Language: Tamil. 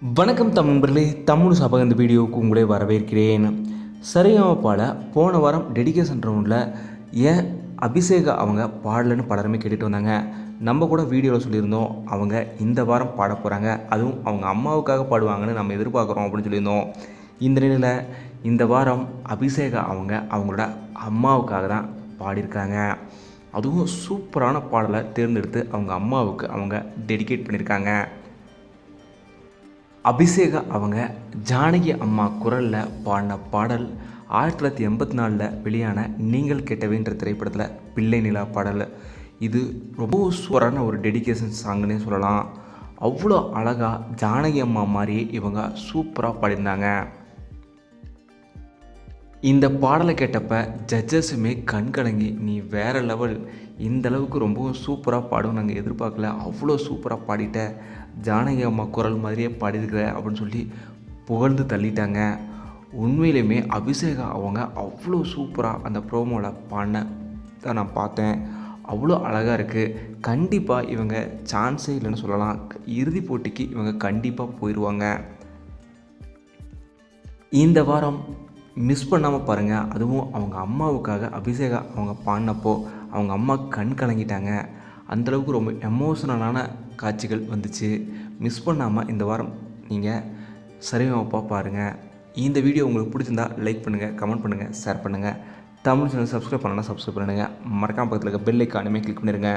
வணக்கம் நண்பர்களே, தமிழ் சபக இந்த வீடியோவுக்கு உங்களே வரவேற்கிறேன். சரிகமபால போன வாரம் டெடிகேஷன் ரவுண்டில் ஏன் அபிஷேகா அவங்க பாடலன்னு பலருமே கேட்டுட்டு வந்தாங்க. நம்ம கூட வீடியோவில் சொல்லியிருந்தோம் அவங்க இந்த வாரம் பாட போகிறாங்க, அதுவும் அவங்க அம்மாவுக்காக பாடுவாங்கன்னு நம்ம எதிர்பார்க்குறோம் அப்படின்னு சொல்லியிருந்தோம். இந்த நிலையில் இந்த வாரம் அபிஷேகா அவங்களோட அம்மாவுக்காக தான் பாடியிருக்காங்க. அதுவும் சூப்பரான பாடலை தேர்ந்தெடுத்து அவங்க அம்மாவுக்கு அவங்க டெடிகேட் பண்ணியிருக்காங்க. அபிஷேகா அவங்க ஜானகி அம்மா குரலில் பாடின பாடல் 1984 வெளியான நீங்கள் கேட்டவேன்ற திரைப்படத்தில் பிள்ளை நிலா பாடல். இது ரொம்ப சூப்பரான ஒரு டெடிகேஷன் சாங்குன்னே சொல்லலாம். அவ்வளோ அழகாக ஜானகி அம்மா மாதிரியே இவங்க சூப்பராக பாடியிருந்தாங்க. இந்த பாடலை கேட்டப்ப ஜட்ஜஸுமே கண் கலங்கி, நீ வேறு லெவல், இந்த அளவுக்கு ரொம்பவும் சூப்பராக பாடும் நாங்கள் எதிர்பார்க்கல, அவ்வளோ சூப்பராக பாடிட்ட, ஜானகி அம்மா குரல் மாதிரியே பாடியிருக்கிற அப்படின்னு சொல்லி புகழ்ந்து தள்ளிட்டாங்க. உண்மையிலுமே அபிஷேகா அவங்க அவ்வளோ சூப்பராக அந்த ப்ரோமோவில் பாடின தான் நான் பார்த்தேன். அவ்வளோ அழகாக இருக்குது. கண்டிப்பாக இவங்க சான்ஸே இல்லைன்னு சொல்லலாம். இறுதிப் போட்டிக்கு இவங்க கண்டிப்பாக போயிடுவாங்க. இந்த வாரம் மிஸ் பண்ணாமல் பாருங்கள். அதுவும் அவங்க அம்மாவுக்காக அபிஷேகா அவங்க பாடினப்போ அவங்க அம்மா கண் கலங்கிட்டாங்க. அந்தளவுக்கு ரொம்ப எமோஷனலான காட்சிகள் வந்துச்சு. மிஸ் பண்ணாமல் இந்த வாரம் நீங்கள் சரிகமபா பாருங்கள். இந்த வீடியோ உங்களுக்கு பிடிச்சிருந்தா லைக் பண்ணுங்கள், கமெண்ட் பண்ணுங்கள், ஷேர் பண்ணுங்கள். தமிழ் சேனல் சப்ஸ்கிரைப் பண்ணலாம், சப்ஸ்கிரைப் பண்ணுங்கள். மறக்காம பக்கத்தில் இருக்க பெல் ஐக்கானுமே கிளிக் பண்ணிடுங்க.